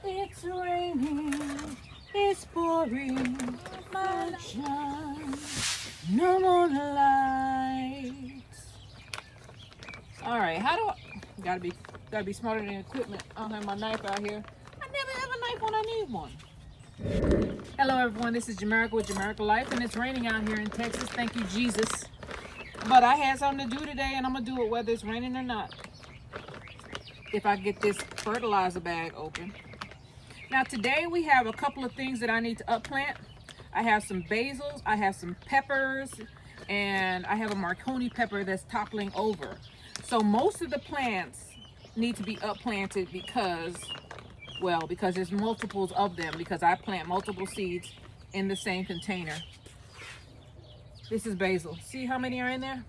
It's raining, it's pouring, sunshine, no more lights. All right, how do I? Gotta be smarter than equipment. I don't have my knife out here. I never have a knife when I need one. Hello everyone, this is Jamaica with Jamaica Life, and it's raining out here in Texas. Thank you, Jesus. But I had something to do today, and I'm gonna do it whether it's raining or not. If I get this fertilizer bag open. Now today we have a couple of things that I need to upplant. I have some basils, I have some peppers, and I have a maronei pepper that's toppling over. So most of the plants need to be upplanted because there's multiples of them, because I plant multiple seeds in the same container. This is basil. See how many are in there?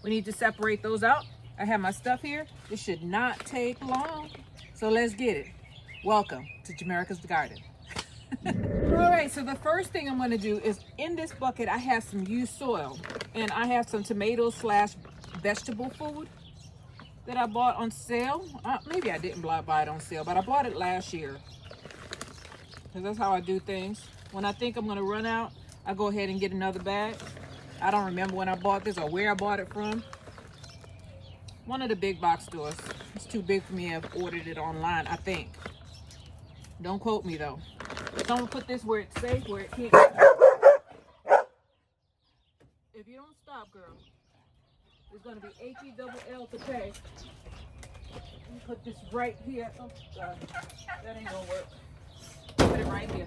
We need to separate those out. I have my stuff here. This should not take long. So let's get it. Welcome to Jamaica's Garden. All right, so the first thing I'm going to do is, in this bucket, I have some used soil. And I have some tomato/vegetable food that I bought on sale. Maybe I didn't buy it on sale, but I bought it last year. Because that's how I do things. When I think I'm going to run out, I go ahead and get another bag. I don't remember when I bought this or where I bought it from. One of the big box stores. It's too big for me. I've ordered it online, I think. Don't quote me though. So I'm gonna put this where it's safe, where it can't. If you don't stop, girl, there's gonna be H-E-double-L to pay. Let me put this right here. Oh God, that ain't gonna work. Put it right here.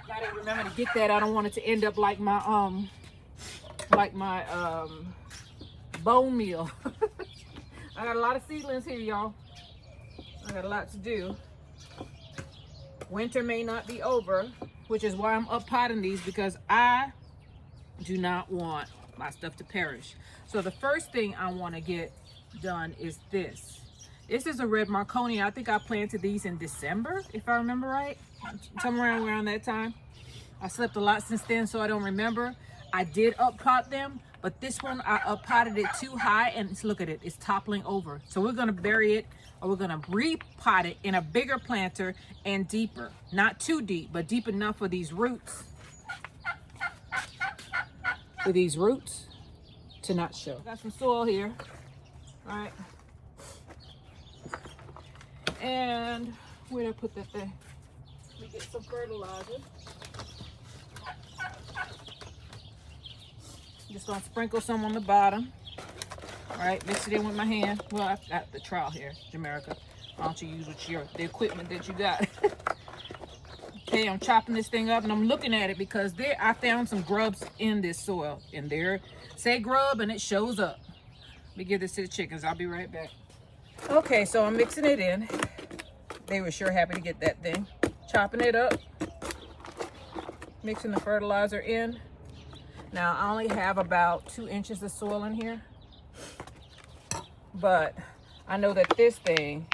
Gotta remember to get that. I don't want it to end up like my bone meal. I got a lot of seedlings here, y'all. I got a lot to do. Winter may not be over, which is why I'm up potting these, because I do not want my stuff to perish. So the first thing I want to get done is this. This is a red maronei. I think I planted these in December, if I remember right. Somewhere around that time. I slept a lot since then, so I don't remember. I did up pot them, but this one I up potted it too high, and look at it, it's toppling over. So we're gonna bury it, or we're gonna repot it in a bigger planter and deeper. Not too deep, but deep enough for these roots. To not show. Got some soil here, all right? And where did I put that thing? Let me get some fertilizer. Just gonna sprinkle some on the bottom. All right, mix it in with my hand. Well, I've got the trowel here, Jamaica. Why don't you use the equipment that you got? Okay, I'm chopping this thing up, and I'm looking at it because I found some grubs in this soil. And there, say grub, and it shows up. Let me give this to the chickens. I'll be right back. Okay, so I'm mixing it in. They were sure happy to get that thing. Chopping it up. Mixing the fertilizer in. Now, I only have about 2 inches of soil in here, but I know that this thing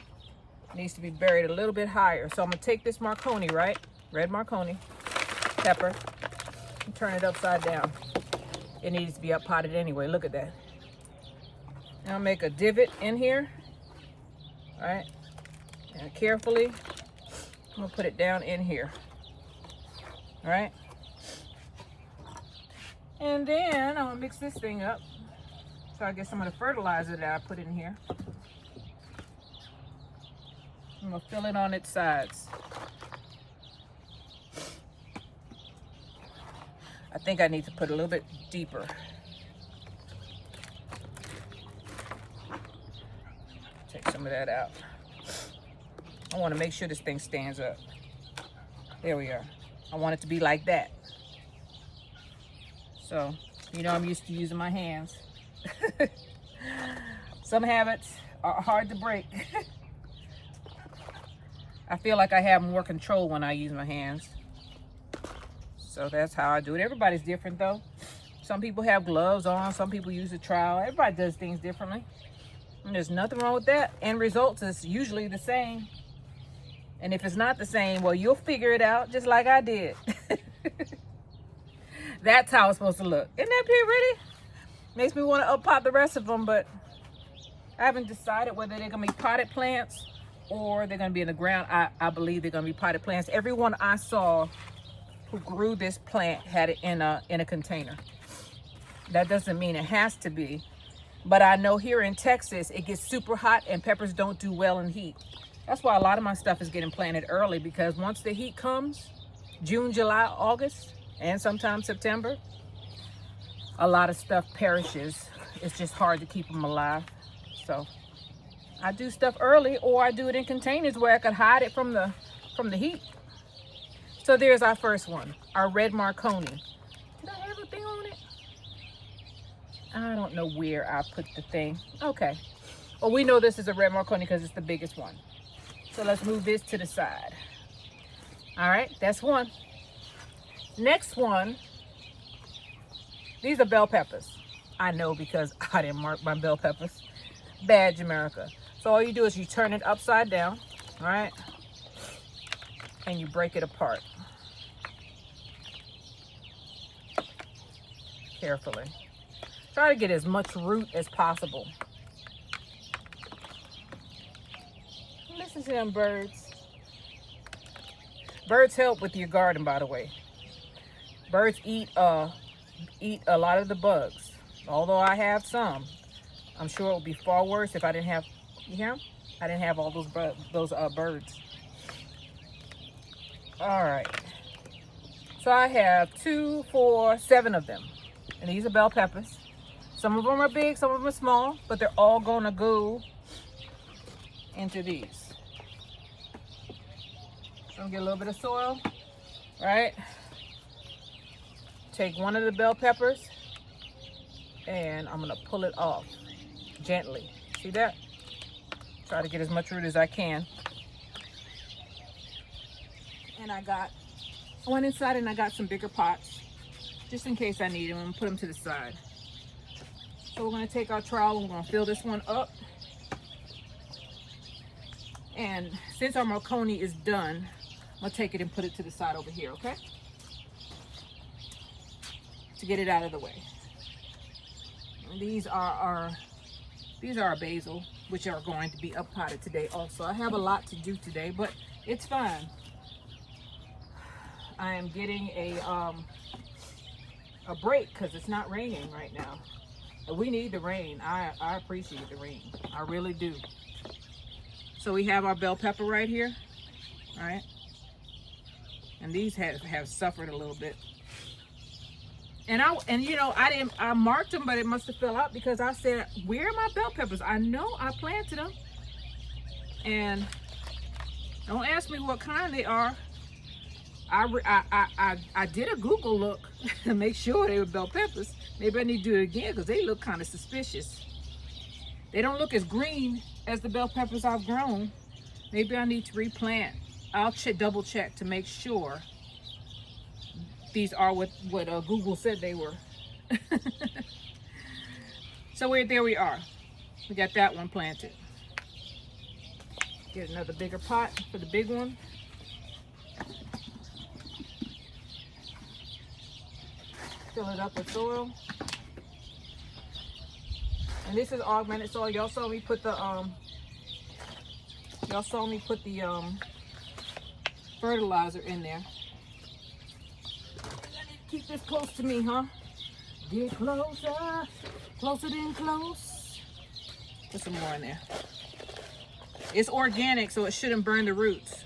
needs to be buried a little bit higher. So I'm gonna take this maronei, right? Red maronei pepper, and turn it upside down. It needs to be up potted anyway, look at that. Now I'll make a divot in here, all right? And carefully, I'm gonna put it down in here, all right? And then I'm gonna mix this thing up so I get some of the fertilizer that I put in here. I'm gonna fill it on its sides. I think I need to put a little bit deeper. Take some of that out. I want to make sure this thing stands up. There we are. I want it to be like that. So, you know, I'm used to using my hands. Some habits are hard to break. I feel like I have more control when I use my hands. So that's how I do it. Everybody's different though. Some people have gloves on, some people use a trowel. Everybody does things differently. And there's nothing wrong with that. End result is usually the same. And if it's not the same, well, you'll figure it out just like I did. That's how it's supposed to look. Isn't that pretty? Makes me want to up pot the rest of them, but I haven't decided whether they're gonna be potted plants or they're going to be in the ground. I believe they're going to be potted plants. Everyone I saw who grew this plant had it in a container. That doesn't mean it has to be, but I know here in Texas it gets super hot and peppers don't do well in heat. That's why a lot of my stuff is getting planted early, because once the heat comes, June, July, August, and sometimes September, a lot of stuff perishes. It's just hard to keep them alive. So I do stuff early, or I do it in containers where I could hide it from the heat. So there's our first one, our red Marconi. Did I have a thing on it? I don't know where I put the thing. Okay. Well, we know this is a red Marconi because it's the biggest one. So let's move this to the side. All right, that's one. Next one, these are bell peppers. I know because I didn't mark my bell peppers. Badge America. So all you do is you turn it upside down, all right? And you break it apart. Carefully. Try to get as much root as possible. Listen to them birds. Birds help with your garden, by the way. Birds eat a lot of the bugs. Although I have some, I'm sure it would be far worse if I didn't have, you hear 'em? I didn't have all those birds. All right. So I have 2, 4, 7 of them. And these are bell peppers. Some of them are big, some of them are small, but they're all gonna go into these. So I'm gonna get a little bit of soil, right? Take one of the bell peppers and I'm gonna pull it off gently. See that? Try to get as much root as I can. And I went inside and I got some bigger pots just in case I need them. I'm gonna put them to the side. So we're gonna take our trowel and we're gonna fill this one up. And since our Marconi is done, I'm gonna take it and put it to the side over here, okay? To get it out of the way. And these are our basil, which are going to be up potted today also. I have a lot to do today, but it's fine. I am getting a break because it's not raining right now. And we need the rain. I appreciate the rain. I really do. So we have our bell pepper right here, all right? And these have suffered a little bit. And you know, I marked them, but it must have fell out because I said, where are my bell peppers? I know I planted them. And don't ask me what kind they are. I did a Google look to make sure they were bell peppers. Maybe I need to do it again because they look kind of suspicious. They don't look as green as the bell peppers I've grown. Maybe I need to replant. I'll double check to make sure these are what Google said they were. So there we are. We got that one planted. Get another bigger pot for the big one. Fill it up with soil. And this is augmented soil. Y'all saw me put the fertilizer in there. Keep this close to me, huh? Get closer, closer than close. Put some more in there. It's organic, so it shouldn't burn the roots.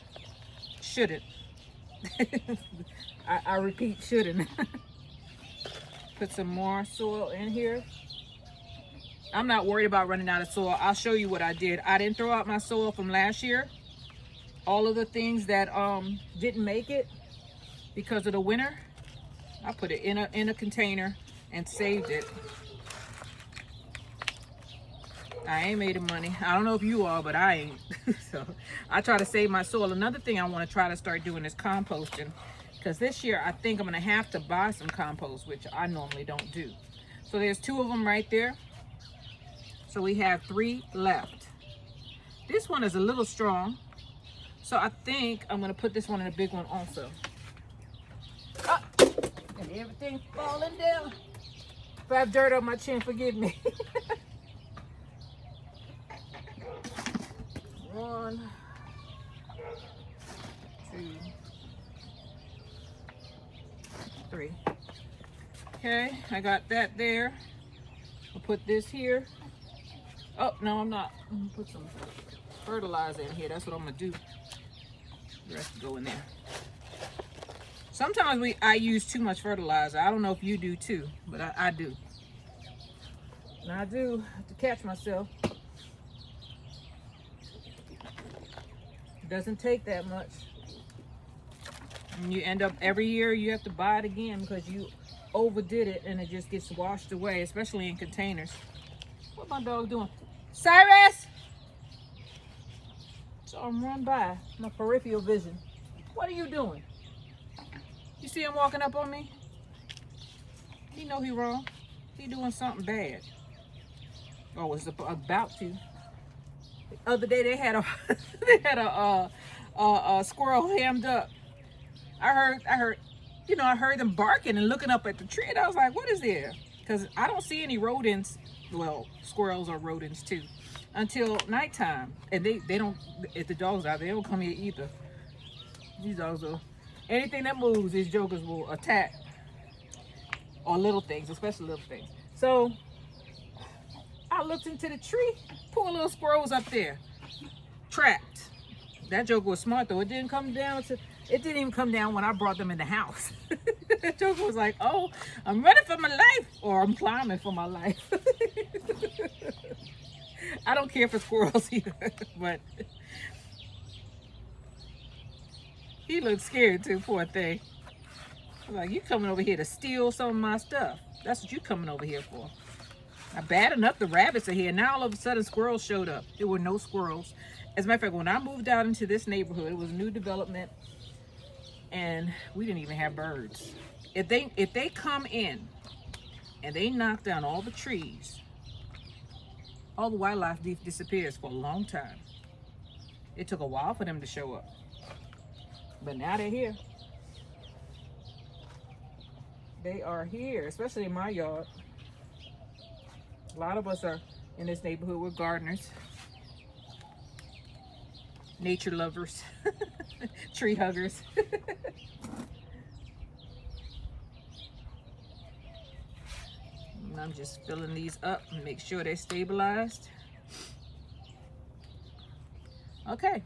Shouldn't. I repeat, shouldn't. Put some more soil in here. I'm not worried about running out of soil. I'll show you what I did. I didn't throw out my soil from last year. All of the things that didn't make it because of the winter, I put it in a container and saved it. I ain't made of money. I don't know if you are, but I ain't. So I try to save my soil. Another thing I want to try to start doing is composting, because this year I think I'm going to have to buy some compost, which I normally don't do. So there's 2 of them right there. So we have 3 left. This one is a little strong, so I think I'm going to put this one in a big one also. Ah, and everything falling down. If I have dirt on my chin, forgive me. 1, 3. Okay, I got that there. I'll put this here. Oh, no, I'm not. I'm gonna put some fertilizer in here. That's what I'm gonna do. The rest will go in there. Sometimes I use too much fertilizer. I don't know if you do too, but I do. And I do have to catch myself. It doesn't take that much. And you end up every year you have to buy it again because you overdid it and it just gets washed away, especially in containers. What my dog doing? Cyrus! So I'm run by my peripheral vision. What are you doing? You see him walking up on me? He know he wrong. He doing something bad. Or was about to. The other day they had a squirrel hammed up. I heard them barking and looking up at the tree, and I was like, what is there? Because I don't see any rodents. Well, squirrels are rodents too, until nighttime. And they don't, if the dogs out, they don't come here either. These dogs will, anything that moves, these jokers will attack. Or little things, especially little things. So I looked into the tree, poor little squirrel was up there, trapped. That joker was smart though. It didn't even come down when I brought them in the house. That joker was like, oh, I'm running for my life, or I'm climbing for my life. I don't care for squirrels either, but he looked scared too, poor thing. I was like, you coming over here to steal some of my stuff. That's what you coming over here for. Now, bad enough the rabbits are here. Now all of a sudden squirrels showed up. There were no squirrels. As a matter of fact, when I moved out into this neighborhood, it was a new development and we didn't even have birds. If they come in and they knock down all the trees, all the wildlife disappears for a long time. It took a while for them to show up. But now they're here. They are here, especially in my yard. A lot of us are in this neighborhood. We're gardeners, nature lovers, tree huggers. And I'm just filling these up and make sure they're stabilized. Okay.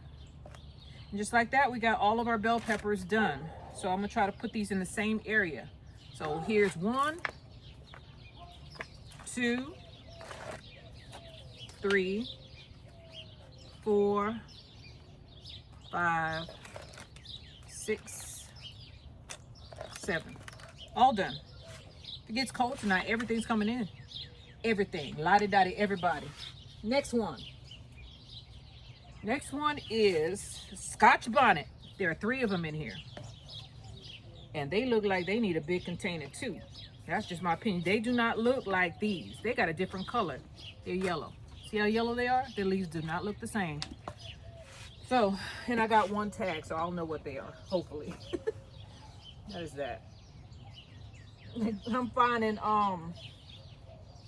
And just like that, we got all of our bell peppers done. So I'm gonna try to put these in the same area. So here's 1, 2, 3, 4, 5, 6, 7. All done. If it gets cold tonight, everything's coming in. Everything. Lottie-dottie, everybody. Next one. Next one is Scotch bonnet. There are 3 of them in here. And they look like they need a big container too. That's just my opinion. They do not look like these. They got a different color. They're yellow. See how yellow they are? Their leaves do not look the same. So, and I got 1 tag, so I'll know what they are, hopefully. That is that. I'm finding,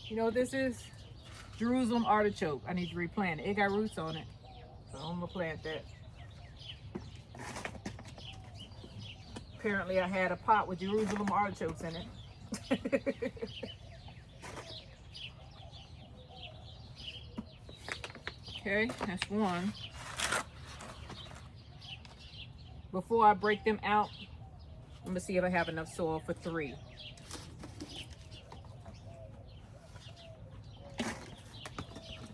you know what this is? Jerusalem artichoke. I need to replant it. It got roots on it. So I'm gonna plant that. Apparently I had a pot with Jerusalem artichokes in it. Okay, that's 1. Before I break them out, I'm gonna see if I have enough soil for 3.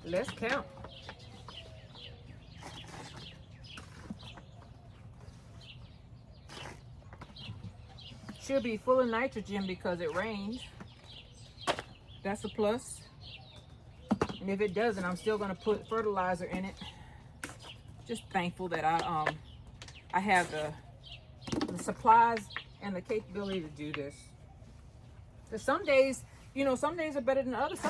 Let's count. Should be full of nitrogen because it rains. That's a plus. And if it doesn't, I'm still gonna put fertilizer in it. Just thankful that I have the supplies and the capability to do this. Because some days, you know, some days are better than others.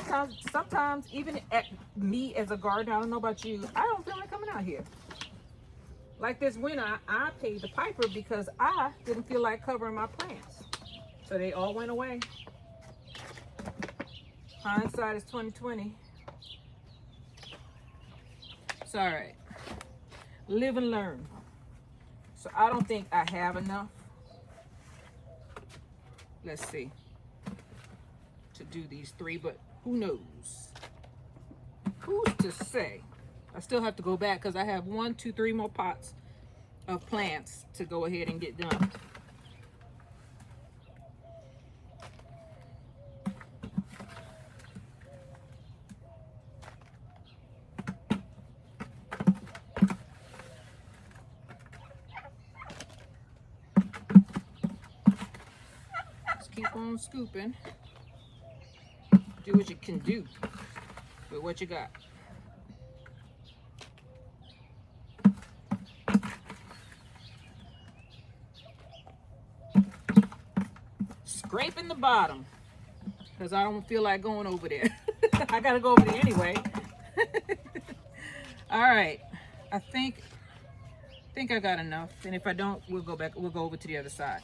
Sometimes even at me as a gardener, I don't know about you, I don't feel like coming out here. Like this winter, I paid the piper because I didn't feel like covering my plants. So they all went away. Hindsight is 20/20. It's all right. Live and learn. So I don't think I have enough. let's see, to do these 3, but who knows? Who's to say? I still have to go back because I have 1, 2, 3 more pots of plants to go ahead and get done. Keep on scooping. Do what you can do with what you got. Scraping the bottom because I don't feel like going over there. I gotta go over there anyway. All right, I think I got enough, and if I don't, we'll go back. We'll go over to the other side.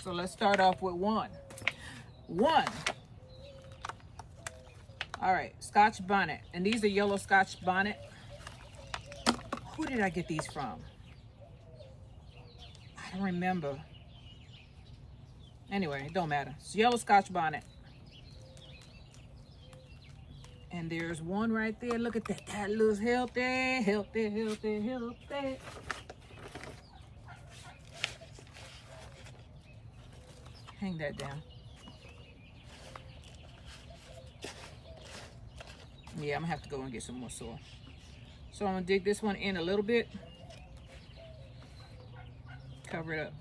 So let's start off with 1. All right, Scotch bonnet. And these are yellow Scotch bonnet. Who did I get these from? I don't remember. Anyway, it don't matter. It's yellow Scotch bonnet. And there's one right there. Look at that. That looks healthy, healthy, healthy, healthy. Hang that down. Yeah, I'm gonna have to go and get some more soil. So I'm gonna dig this one in a little bit. Cover it up.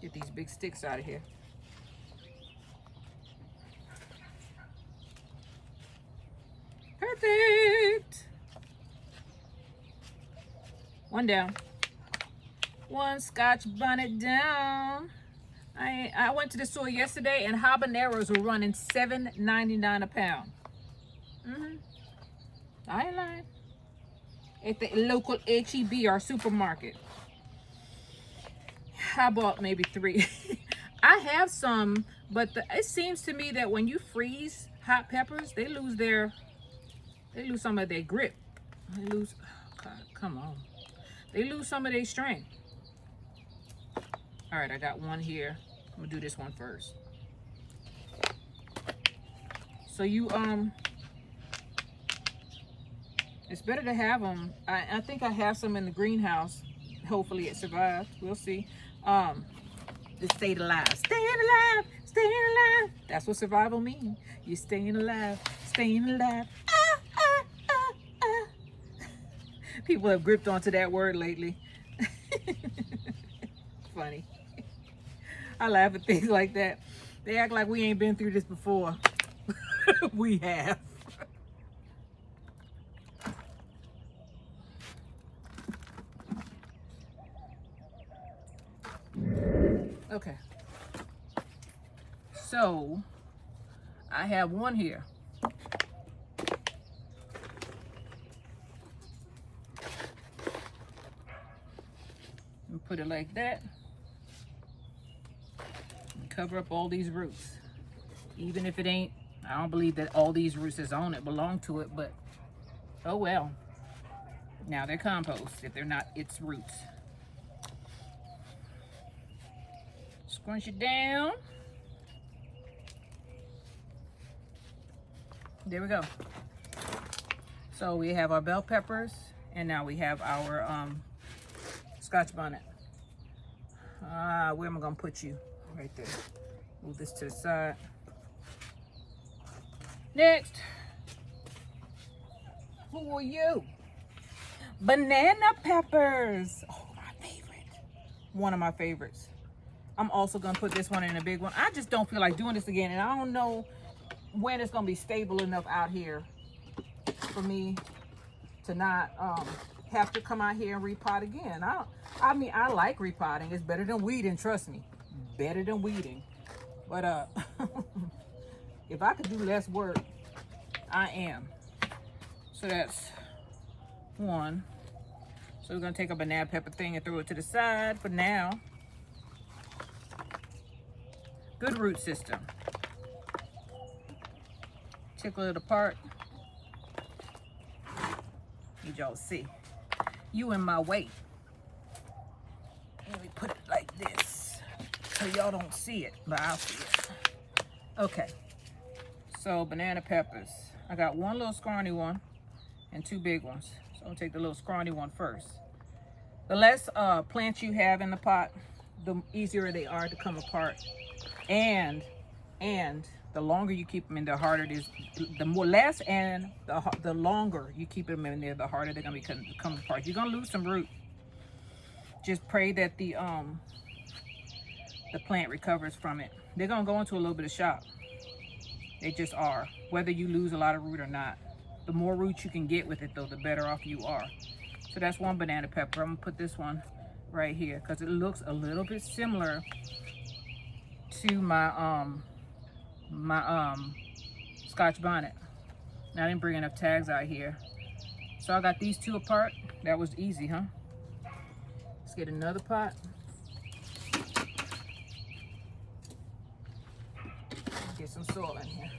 Get these big sticks out of here. Perfect. 1 down. 1 Scotch bonnet down. I went to the store yesterday and habaneros were running $7.99 a pound. I ain't lying. At the local HEB or supermarket. I bought maybe 3. I have some, but it seems to me that when you freeze hot peppers, they lose some of their grip. They lose, oh God, come on. They lose some of their strength. All right, I got 1 here. I'm gonna do this one first. So it's better to have them. I think I have some in the greenhouse. Hopefully it survived. We'll see. Just stay alive. Staying alive. Staying alive. That's what survival means. You're staying alive. Staying alive. People have gripped onto that word lately. Funny. I laugh at things like that. They act like we ain't been through this before. We have. Okay. So, I have 1 here. And put it like that. And cover up all these roots. Even if it ain't, I don't believe that all these roots is on it belong to it, but oh well. Now they're compost if they're not its roots. Scrunch it down. There we go. So we have our bell peppers, and now we have our Scotch bonnet. Where am I gonna put you? Right there. Move this to the side. Next. Who are you? Banana peppers. Oh, my favorite. One of my favorites. I'm also gonna put this one in a big one. I just don't feel like doing this again, and I don't know when it's gonna be stable enough out here for me to not have to come out here and repot again. I mean, I like repotting. It's better than weeding, trust me. Better than weeding. But if I could do less work, I am. So that's 1. So we're gonna take a banana pepper thing and throw it to the side for now. Good root system. Tickle it apart. Need y'all to see. You in my way. so y'all don't see it, but I'll see it. Okay, so banana peppers. I got one little scrawny one and two big ones. So I'll take the little scrawny one first. The less plants you have in the pot, the easier they are to come apart. And the longer you keep them in, the harder it is. The more less and the longer you keep them in there, the harder they're gonna come apart. You're gonna lose some root. Just pray that the plant recovers from it. They're gonna go into a little bit of shock. They just are. Whether you lose a lot of root or not, the more root you can get with it, though, the better off you are. So that's one banana pepper. I'm gonna put this one right here because it looks a little bit similar to my scotch bonnet. Now I didn't bring enough tags out here, so I got these two apart. That was easy, huh? Let's get another pot. Get some soil in here.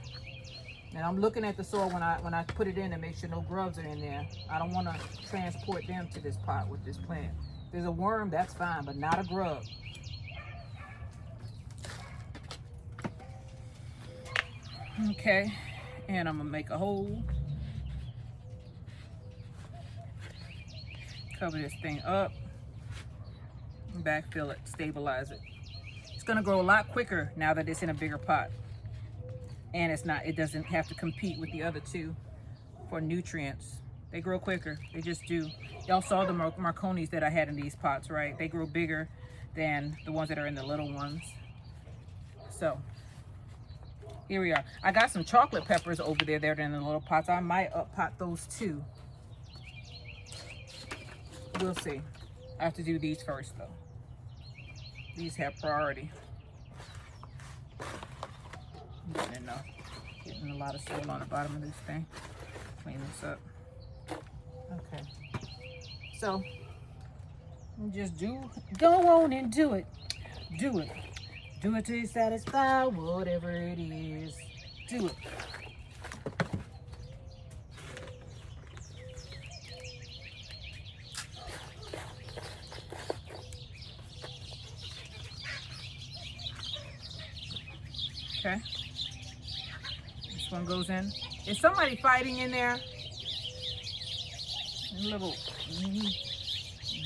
And I'm looking at the soil when I put it in to make sure no grubs are in there. I don't want to transport them to this pot with this plant. If there's a worm, that's fine, but not a grub. Okay, and I'm gonna make a hole. Cover this thing up. Backfill it, stabilize it. It's gonna grow a lot quicker now that it's in a bigger pot. And it doesn't have to compete with the other two for nutrients. They grow quicker, they just do. Y'all saw the maroneis that I had in these pots, right? They grow bigger than the ones that are in the little ones. So, here we are. I got some chocolate peppers over there that are in the little pots. I might up-pot those too. We'll see. I have to do these first though. These have priority. Getting enough. Getting a lot of soil on the bottom of this thing. Clean this up. Okay. So, just go on and do it. Do it. Do it till you satisfy whatever it is. Do it. Okay. This one goes in. Is somebody fighting in there? Little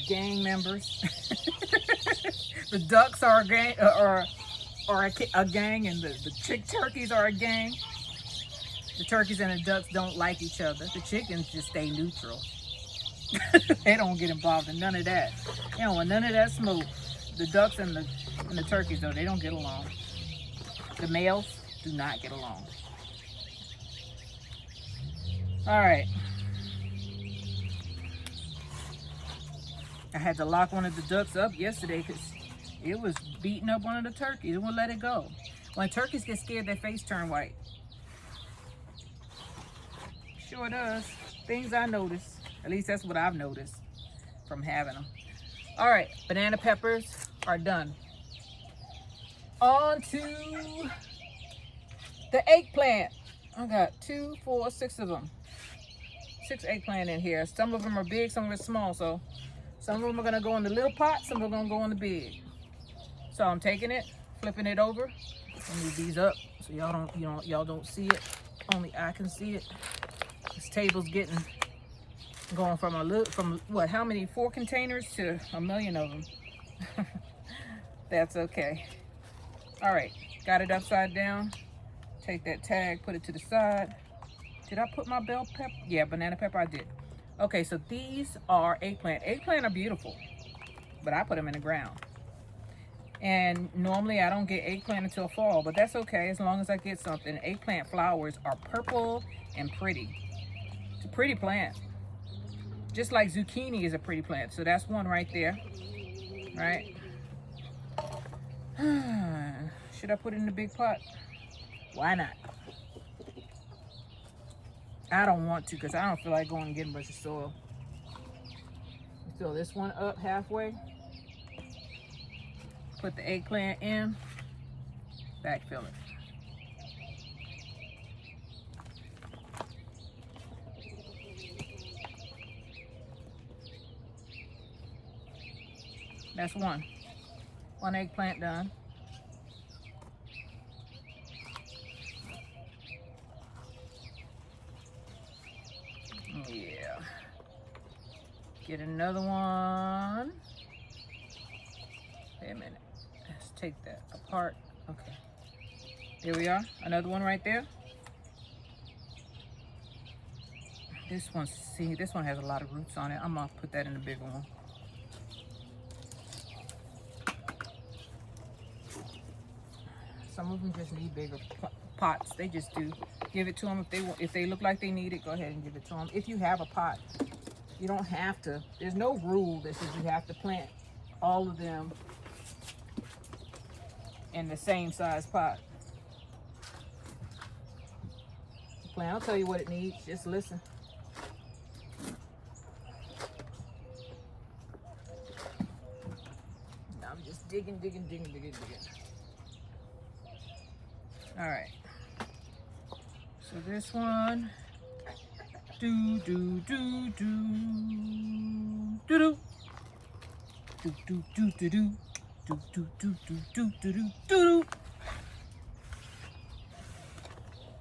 gang members. The ducks are a gang, a gang, and the chick turkeys are a gang. The turkeys and the ducks don't like each other. The chickens just stay neutral. They don't get involved in none of that. They don't want none of that smoke. The ducks and the turkeys, though, they don't get along. The males do not get along. All right. I had to lock one of the ducks up yesterday because it was beating up one of the turkeys. It wouldn't let it go. When turkeys get scared, their face turn white. Sure does. Things I notice. At least that's what I've noticed from having them. All right, banana peppers are done. On to the eggplant. I got 2, 4, 6 of them. 6 eggplant in here. Some of them are big, some are small. So some of them are gonna go in the little pot, some are gonna go in the big. So I'm taking it, flipping it over. I move these up so y'all don't see it. Only I can see it. This table's going from what? How many? 4 containers to a million of them. That's okay. All right, got it upside down. Take that tag, put it to the side. Did I put my bell pepper? Yeah, banana pepper, I did. Okay, so these are eggplant. Eggplant are beautiful, but I put them in the ground. And normally I don't get eggplant until fall, but that's okay as long as I get something. Eggplant flowers are purple and pretty. It's a pretty plant. Just like zucchini is a pretty plant. So that's one right there, right? Should I put it in the big pot? Why not? I don't want to because I don't feel like going and getting a bunch of soil. Fill this one up halfway. Put the eggplant in. Backfill it. That's one. One eggplant done. Get another one. Wait a minute. Let's take that apart. Okay. There we are. Another one right there. This one, see, this one has a lot of roots on it. I'm gonna put that in the bigger one. Some of them just need bigger pots. They just do. Give it to them if they want. If they look like they need it, go ahead and give it to them. If you have a pot, you don't have to. There's no rule that says you have to plant all of them in the same size pot. The plant, I'll tell you what it needs. Just listen. I'm just digging. All right. So this one, do.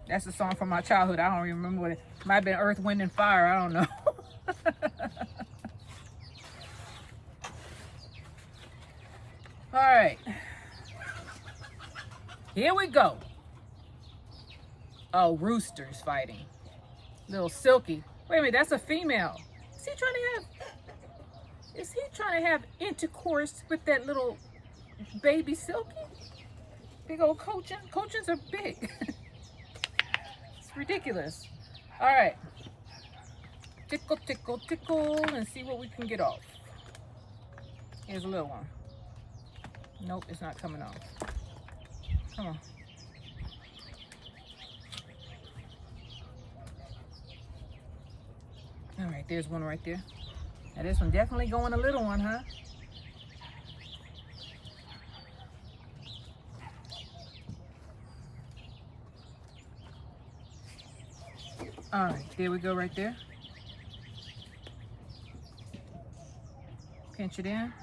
That's a song from my childhood. I don't even remember what it might have been. Earth, Wind, and Fire. I don't know. All right. Here we go. Oh, roosters fighting. Little Silky. Wait a minute, that's a female. Is he trying to have intercourse with that little baby Silky? Big old cochin. Cochins are big. It's ridiculous. All right. Tickle, tickle, tickle, and see what we can get off. Here's a little one. Nope, it's not coming off. Come on. All right, there's one right there. Now this one definitely going a little one, huh? All right, there we go right there. Pinch it in.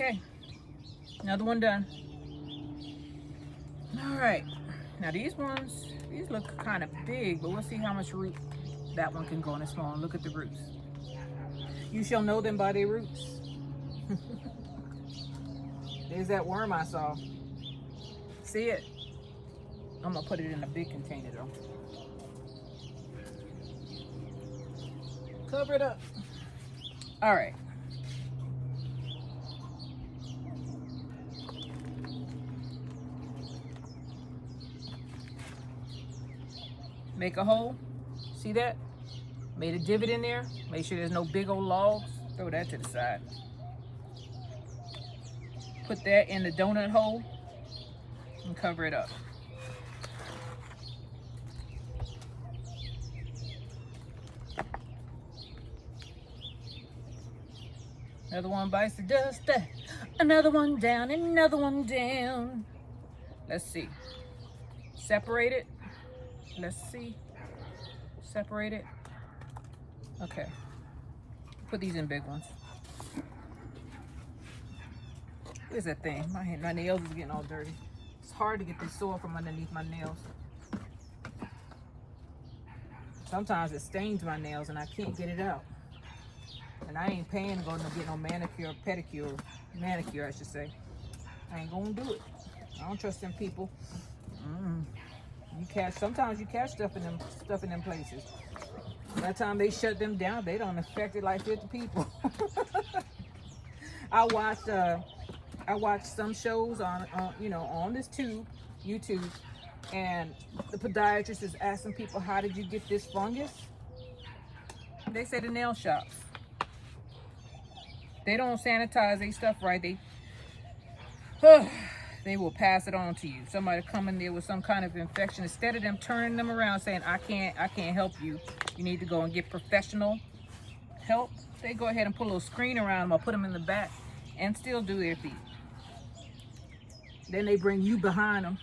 Okay, another one done. All right, now these look kind of big, but we'll see how much root that one can go in a small one. Look at the roots. You shall know them by their roots. There's that worm I saw. See it? I'm gonna put it in a big container though. Cover it up. All right. Make a hole. See that? Made a divot in there. Make sure there's no big old logs. Throw that to the side. Put that in the donut hole and cover it up. Another one bites the dust. Another one down, another one down. Let's see. Separate it. Let's see. Separate it. Okay. Put these in big ones. Where's that thing? My nails is getting all dirty. It's hard to get this soil from underneath my nails. Sometimes it stains my nails and I can't get it out. And I ain't paying to go and get no manicure, pedicure, manicure I should say. I ain't gonna do it. I don't trust them people. Sometimes you catch stuff in them places. By the time they shut them down, they don't affect it like 50 people. I watched some shows on this YouTube, and the podiatrist is asking people, how did you get this fungus? They say the nail shops. They don't sanitize their stuff right. They will pass it on to you. Somebody come in there with some kind of infection. Instead of them turning them around saying, I can't help you. You need to go and get professional help. They go ahead and put a little screen around them or put them in the back and still do their feet. Then they bring you behind them.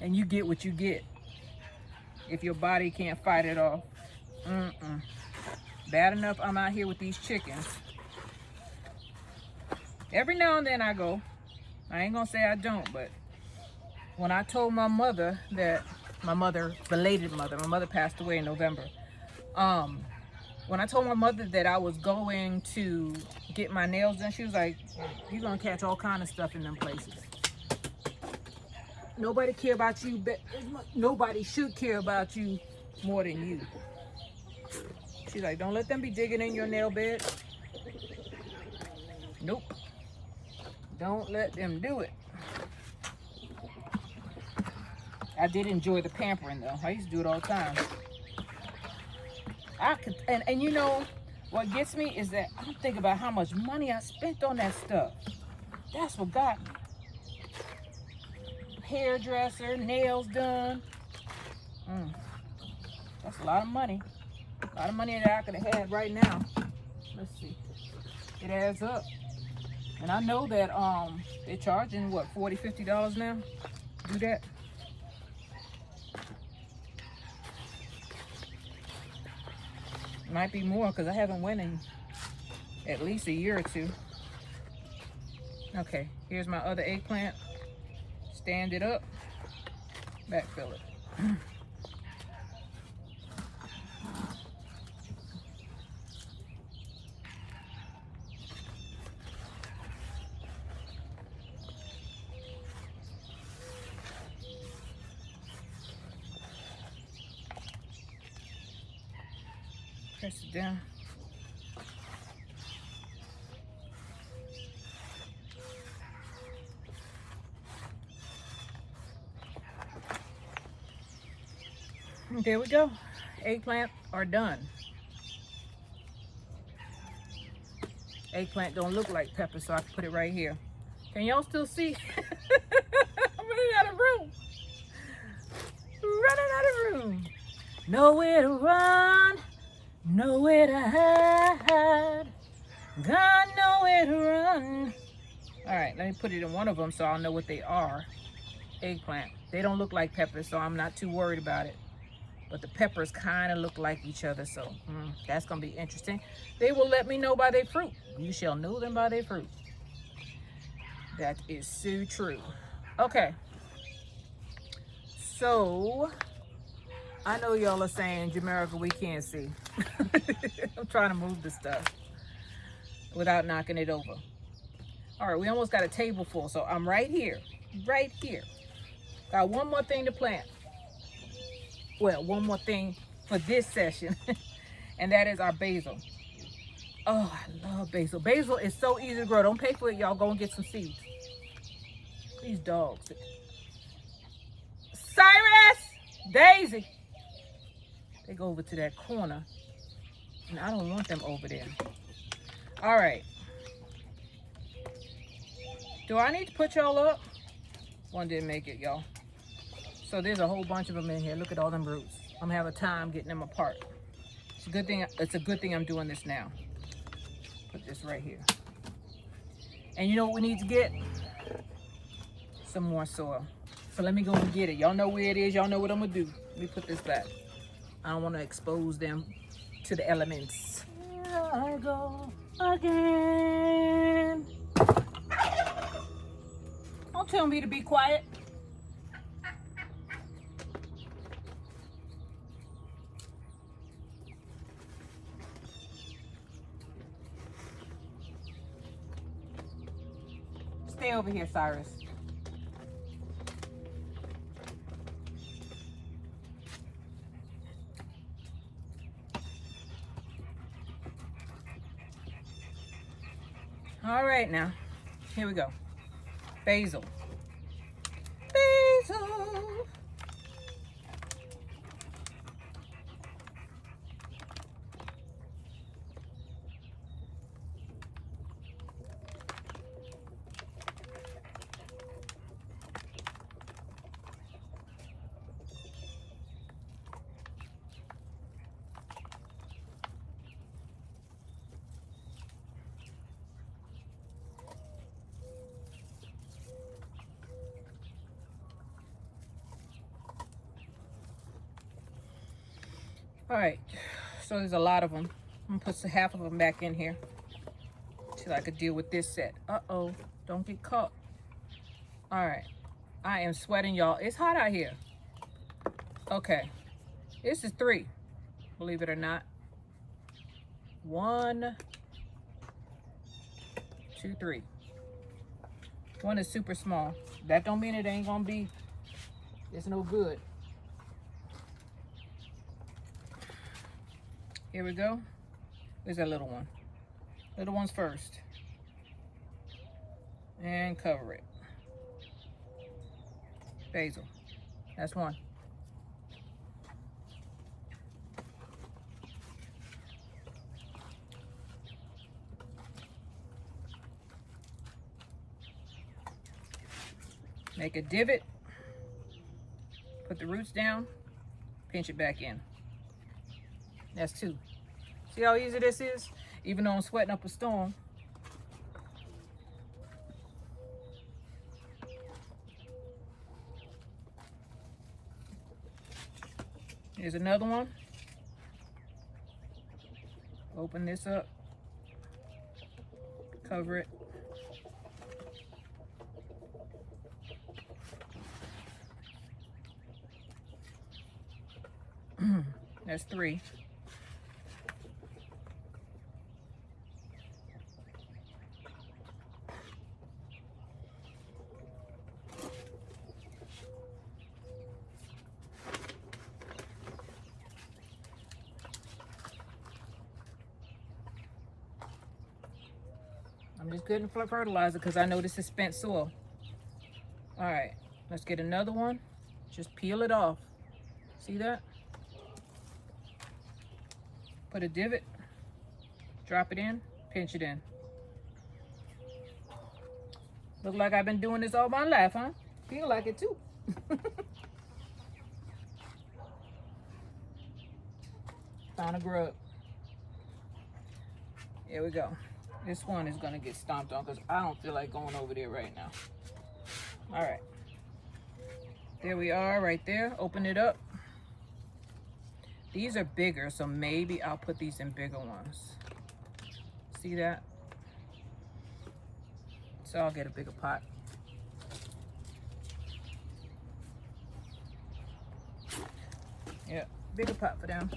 And you get what you get. If your body can't fight it off. Bad enough I'm out here with these chickens. Every now and then I go. I ain't gonna say I don't, but when I told my mother that, my mother, belated mother, my mother passed away in November. When I told my mother that I was going to get my nails done, she was like, you're gonna catch all kind of stuff in them places. Nobody care about you, but nobody should care about you more than you. She's like, don't let them be digging in your nail bed. Nope. Don't let them do it. I did enjoy the pampering though. I used to do it all the time. And you know, what gets me is that I'm thinking about how much money I spent on that stuff. That's what got me. Hairdresser, nails done. That's a lot of money. A lot of money that I could have had right now. Let's see. It adds up. And I know that they're charging what, $40, $50 now? Do that. Might be more because I haven't went in at least a year or two. Okay, here's my other eggplant. Stand it up, backfill it. Press it down. There we go. Eggplant are done. Eggplant don't look like pepper, so I can put it right here. Can y'all still see? I'm running out of room. Running out of room. Nowhere to run, nowhere to hide. Got nowhere to run. All right, let me put it in one of them so I'll know what they are. Eggplant. They don't look like peppers, so I'm not too worried about it. But the peppers kind of look like each other, so that's going to be interesting. They will let me know by their fruit. You shall know them by their fruit. That is so true. Okay. So, I know y'all are saying, Jamaica, we can't see. I'm trying to move this stuff without knocking it over. All right, we almost got a table full, so I'm right here. Right here. Got one more thing to plant. Well, one more thing for this session, and that is our basil. Oh, I love basil. Basil is so easy to grow. Don't pay for it, y'all. Go and get some seeds. These dogs. Cyrus! Daisy! They go over to that corner, and I don't want them over there. All right. Do I need to put y'all up? One didn't make it, y'all. So there's a whole bunch of them in here. Look at all them roots. I'm gonna have a time getting them apart. It's a good thing. It's a good thing I'm doing this now. Put this right here. And you know what we need to get? Some more soil. So let me go and get it. Y'all know where it is. Y'all know what I'm gonna do. Let me put this back. I don't want to expose them to the elements. Here I go again. Don't tell me to be quiet. Stay over here, Cyrus. All right, now, here we go. Basil. Basil. All right, so there's a lot of them. I'm gonna put half of them back in here till I could deal with this set. Uh-oh, don't get caught. All right, I am sweating, y'all. It's hot out here. Okay, this is 3, believe it or not. 1, 2, 3. One is super small. That don't mean it ain't gonna be, it's no good. Here we go. Where's that little one? Little one's first. And cover it. Basil. That's 1. Make a divot, put the roots down, pinch it back in. That's 2. See how easy this is? Even though I'm sweating up a storm. Here's another one. Open this up, cover it. That's 3. I'm just getting fertilizer because I know this is spent soil. All right, let's get another one. Just peel it off. See that? Put a divot, drop it in, pinch it in. Look like I've been doing this all my life, huh? Feel like it too. Found a grub. Here we go. This one is gonna get stomped on because I don't feel like going over there right now. All right. There we are right there. Open it up. These are bigger, so maybe I'll put these in bigger ones. See that? So I'll get a bigger pot. Yeah, bigger pot for them.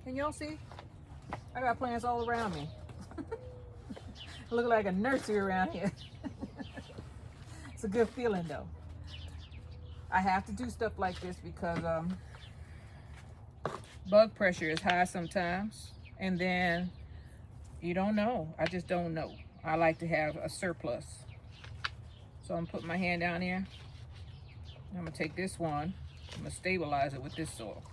Can y'all see? I got plants all around me. Look like a nursery around here. It's a good feeling though. I have to do stuff like this because bug pressure is high sometimes, and then you don't know. I just don't know. I like to have a surplus. So I'm gonna put my hand down here. I'm gonna take this one. I'm gonna stabilize it with this soil.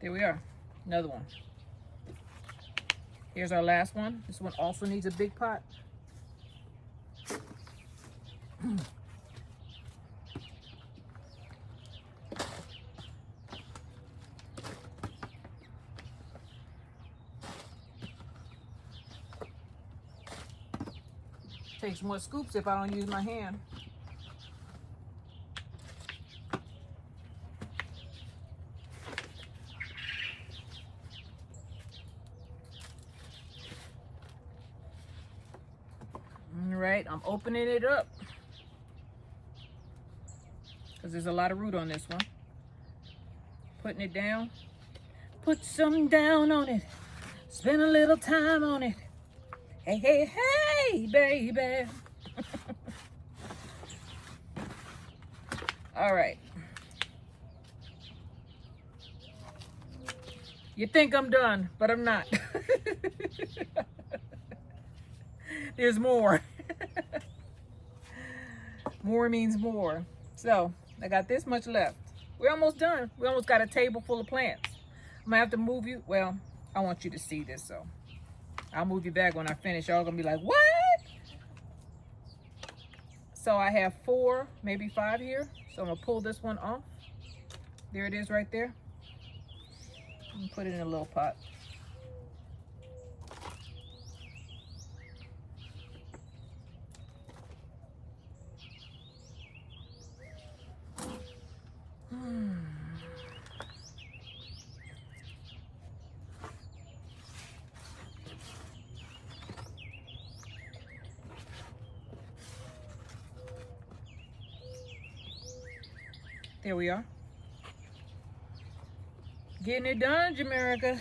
There we are, another one. Here's our last one. This one also needs a big pot. Takes more scoops if I don't use my hand. All right, I'm opening it up because there's a lot of root on this one. Putting it down. Put some down on it. Spend a little time on it. Hey, hey, hey, baby. All right. You think I'm done, but I'm not. There's more. More means more. So I got this much left. We're almost done. We almost got a table full of plants. I'm gonna have to move you. Well, I want you to see this, so I'll move you back when I finish. Y'all gonna be like, what? So I have 4, maybe 5 here. So I'm gonna pull this one off. There it is right there. And put it in a little pot. There we are. Getting it done, Jamaica.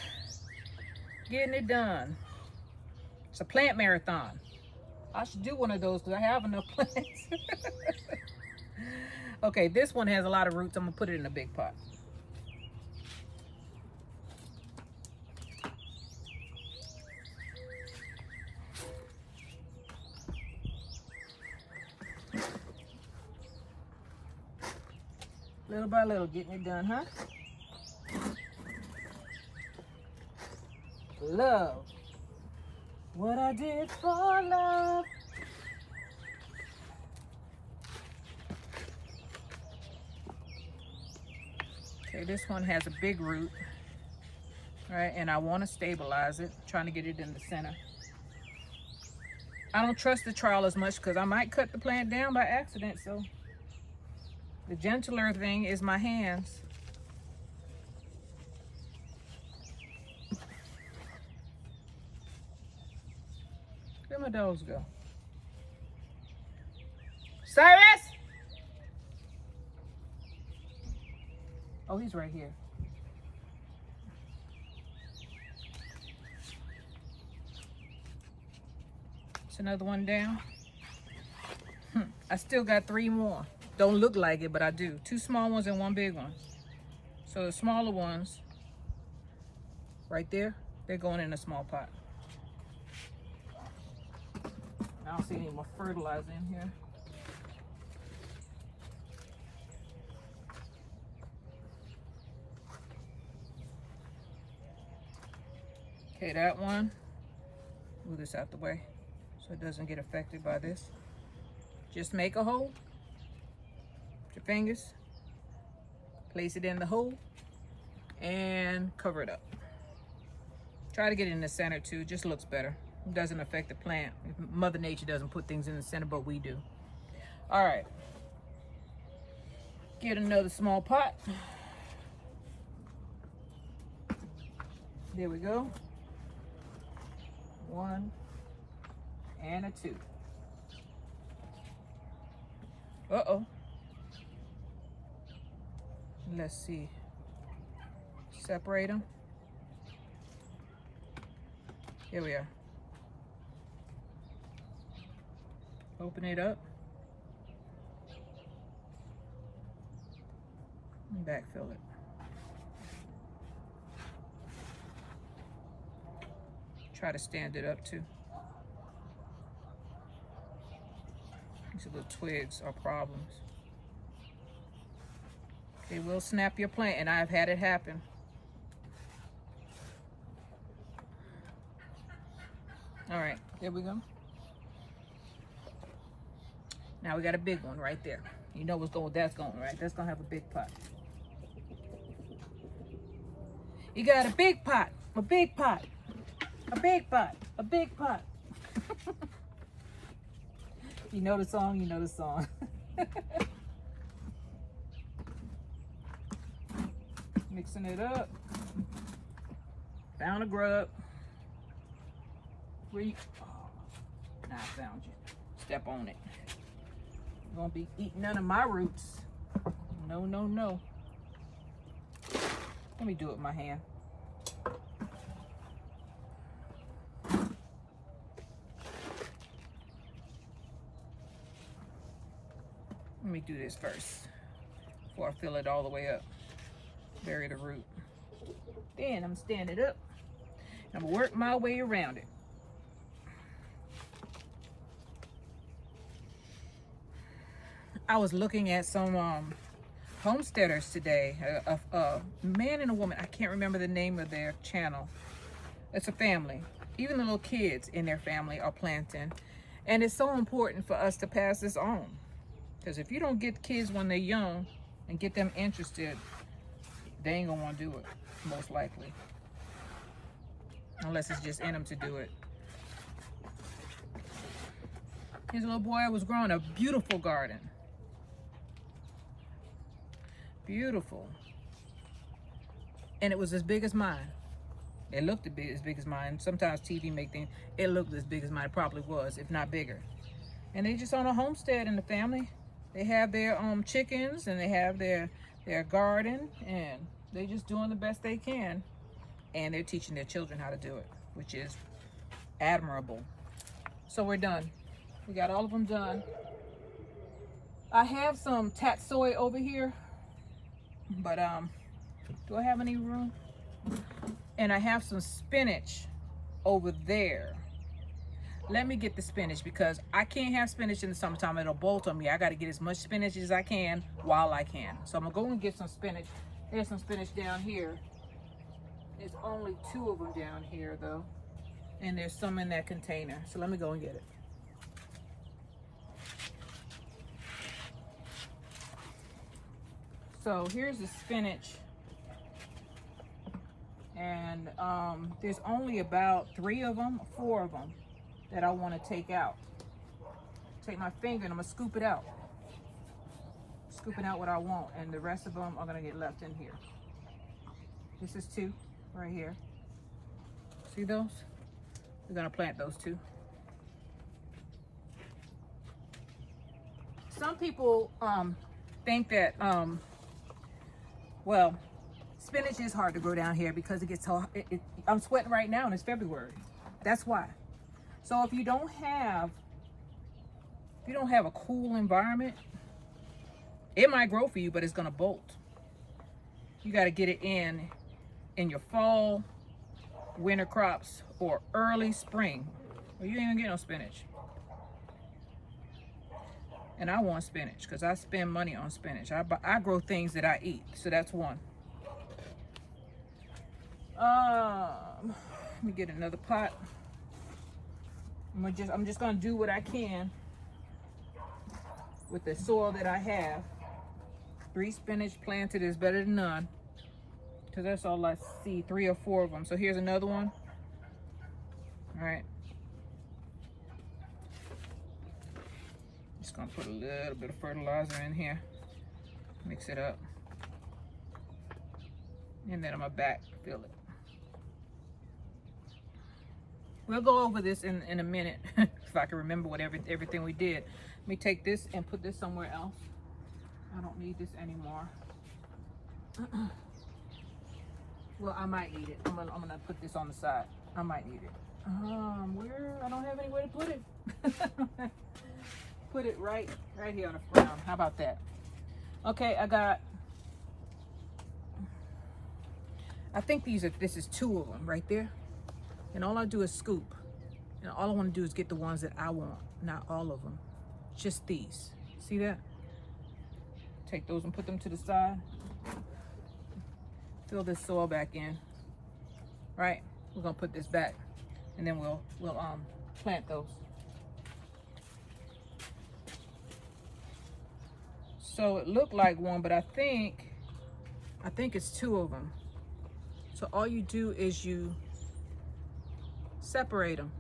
Getting it done. It's a plant marathon. I should do one of those because I have enough plants. Okay, this one has a lot of roots. I'm gonna put it in a big pot. Little by little, getting it done, huh? Love. What I did for love. Okay, this one has a big root. All right, and I want to stabilize it, trying to get it in the center. I don't trust the trowel as much because I might cut the plant down by accident, so the gentler thing is my hands. Where my dogs go? Cyrus! Oh, he's right here. It's another one down. I still got 3 more. Don't look like it, but I do. 2 small ones and 1 big one. So the smaller ones, right there, they're going in a small pot. I don't see any more fertilizer in here. Okay, that one, move this out the way so it doesn't get affected by this. Just make a hole with your fingers, place it in the hole, and cover it up. Try to get it in the center too, it just looks better. It doesn't affect the plant. Mother Nature doesn't put things in the center, but we do. All right, get another small pot. There we go. 1 and a 2. Uh-oh. Let's see. Separate them. Here we are. Open it up. And backfill it. Try to stand it up too. These little twigs are problems. They will snap your plant, and I've had it happen. All right, there we go. Now we got a big one right there. You know what's going, that's going, right? That's gonna have a big pot. You got a big pot, a big pot, a big pot, a big pot. You know the song, you know the song. Mixing it up. Found a grub. Where you? Oh, now I found you. Step on it. You won't be eating none of my roots. No, no, no. Let me do it with my hand. Let me do this first before I fill it all the way up. Bury the root. Then I'm gonna stand it up. I'm gonna work my way around it. I was looking at some homesteaders today. A man and a woman. I can't remember the name of their channel. It's a family. Even the little kids in their family are planting. And it's so important for us to pass this on. Because if you don't get kids when they're young and get them interested, they ain't gonna want to do it, most likely. Unless it's just in them to do it. His little boy was growing a beautiful garden. Beautiful. And it was as big as mine. It looked as big as mine. Sometimes TV make things, it looked as big as mine. It probably was, if not bigger. And they just on a homestead in the family. They have their chickens and they have their their garden, and they're just doing the best they can. And they're teaching their children how to do it, which is admirable. So we're done. We got all of them done. I have some tatsoi over here, but do I have any room? And I have some spinach over there. Let me get the spinach because I can't have spinach in the summertime. It'll bolt on me. I got to get as much spinach as I can while I can. So I'm gonna go and get some spinach. There's some spinach down here. There's only 2 of them down here though, and there's some in that container. So let me go and get it. So here's the spinach, and there's only about 3 of them, 4 of them that I want to take out. Take my finger and I'm gonna scoop it out. Scooping out what I want, and the rest of them are gonna get left in here. This is 2 right here. See those? We're gonna plant those 2. Some people think that well, spinach is hard to grow down here because it gets so I'm sweating right now and it's February. That's why. So if you don't have a cool environment, it might grow for you, but it's gonna bolt. You got to get it in your fall, winter crops, or early spring, or you ain't gonna get no spinach. And I want spinach because I spend money on spinach. I grow things that I eat, so that's one. Let me get another pot. I'm just gonna do what I can with the soil that I have. 3 spinach planted is better than none, because that's all I see, 3 or 4 of them. So here's another one. All right. Just gonna put a little bit of fertilizer in here, mix it up, and then I'm gonna backfill it. We'll go over this in a minute if I can remember what everything we did. Let me take this and put this somewhere else. I don't need this anymore. Well, I might need it. I'm gonna put this on the side. I might need it. Where? I don't have anywhere to put it. Put it right here on the ground. How about that? Okay, I think this is 2 of them right there. And all I do is scoop. And all I want to do is get the ones that I want, not all of them. Just these. See that? Take those and put them to the side. Fill this soil back in. Right? We're gonna put this back, and then we'll plant those. So it looked like 1, but I think it's 2 of them. So all you do is you separate them.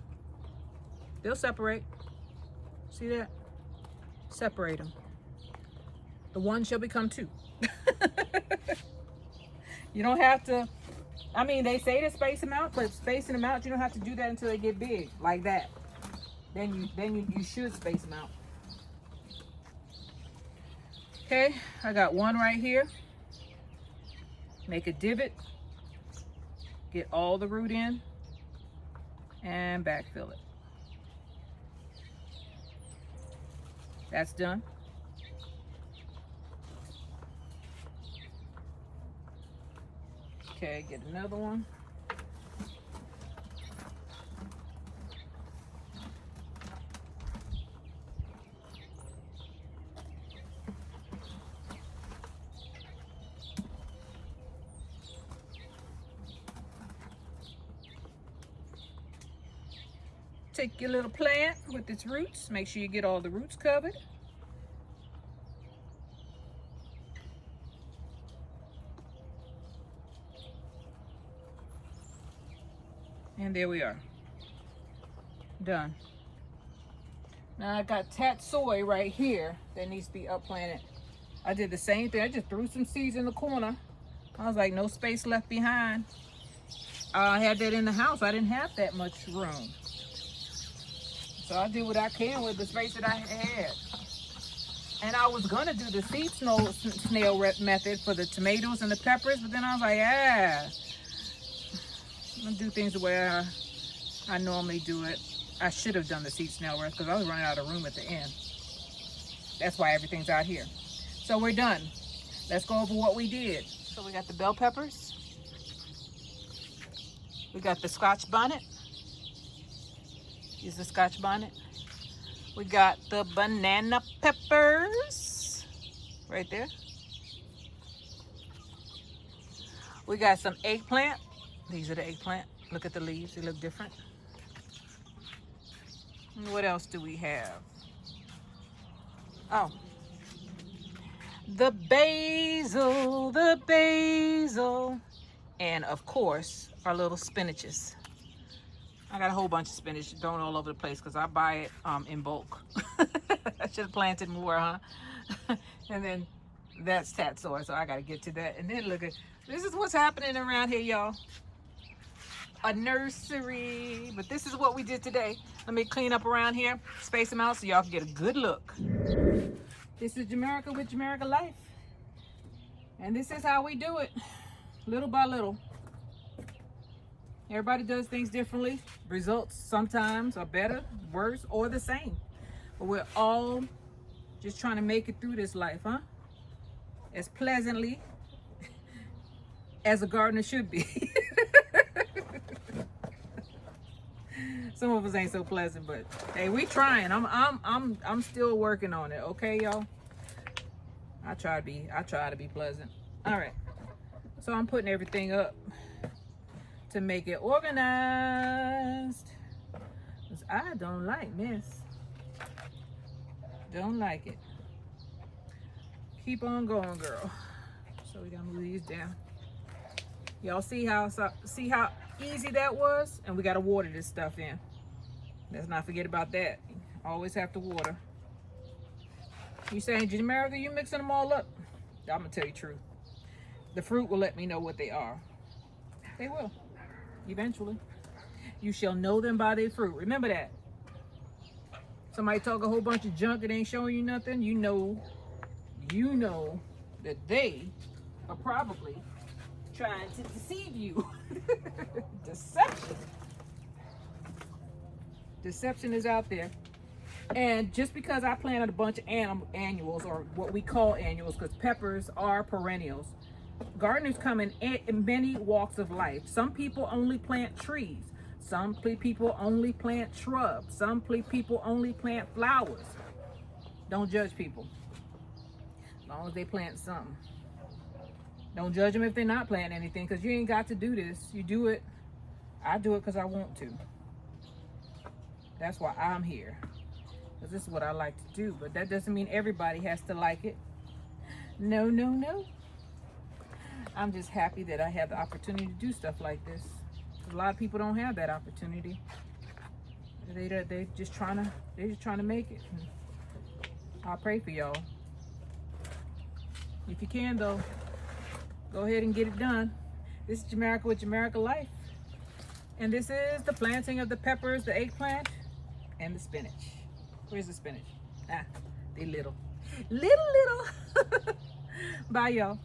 They'll separate. See that? Separate them. The 1 shall become 2. You don't have to, I mean, they say to space them out, but spacing them out, you don't have to do that until they get big, like that. Then you should space them out. Okay, I got 1 right here. Make a divot. Get all the root in and backfill it. That's done. Okay, get another one. Take your little plant with its roots. Make sure you get all the roots covered. And there we are. Done. Now I got tatsoi right here that needs to be upplanted. I did the same thing. I just threw some seeds in the corner. I was like, no space left behind. I had that in the house. I didn't have that much room. So I did what I can with the space that I had. And I was gonna do the snail method for the tomatoes and the peppers, but then I was like, I'm gonna do things the way I normally do it. I should have done the seed snail because I was running out of room at the end. That's why everything's out here. So we're done. Let's go over what we did. So we got the bell peppers. We got the scotch bonnet. Use the scotch bonnet. We got the banana peppers right there. We got some eggplant. These are the eggplant. Look at the leaves, they look different. And what else do we have? Oh, the basil, and of course, our little spinaches. I got a whole bunch of spinach thrown all over the place because I buy it in bulk. I should have planted more, huh? And then that's tatsoi, so I got to get to that. And then look at, this is what's happening around here, y'all. A nursery, but this is what we did today. Let me clean up around here, space them out so y'all can get a good look. This is Jamaica with Jamaica Life. And this is how we do it, little by little. Everybody does things differently. Results sometimes are better, worse, or the same. But we're all just trying to make it through this life, huh? As pleasantly as a gardener should be. Some of us ain't so pleasant, but hey, we trying. I'm still working on it, okay, y'all? I try to be pleasant. All right. So I'm putting everything up to make it organized. 'Cause I don't like mess. Don't like it. Keep on going, girl. So we gotta move these down. Y'all see how easy that was? And we gotta water this stuff in. Let's not forget about that. Always have to water. You saying, Jamaica, you mixing them all up? I'm gonna tell you the truth. The fruit will let me know what they are. They will. Eventually. You shall know them by their fruit. Remember that. Somebody talk a whole bunch of junk that ain't showing you nothing, you know that they are probably trying to deceive you. Deception. Deception is out there. And just because I planted a bunch of annuals, or what we call annuals, because peppers are perennials. Gardeners come in many walks of life. Some people only plant trees. Some people only plant shrubs. Some people only plant flowers. Don't judge people. As long as they plant something. Don't judge them if they're not planting anything, because you ain't got to do this. You do it. I do it because I want to. That's why I'm here. Because this is what I like to do. But that doesn't mean everybody has to like it. No, no, no. I'm just happy that I have the opportunity to do stuff like this. A lot of people don't have that opportunity. They're just trying to make it. I'll pray for y'all. If you can, though, go ahead and get it done. This is Jamaica with Jamaica Life. And this is the planting of the peppers, the eggplant, and the spinach. Where's the spinach? Ah, they little. Little. Bye, y'all.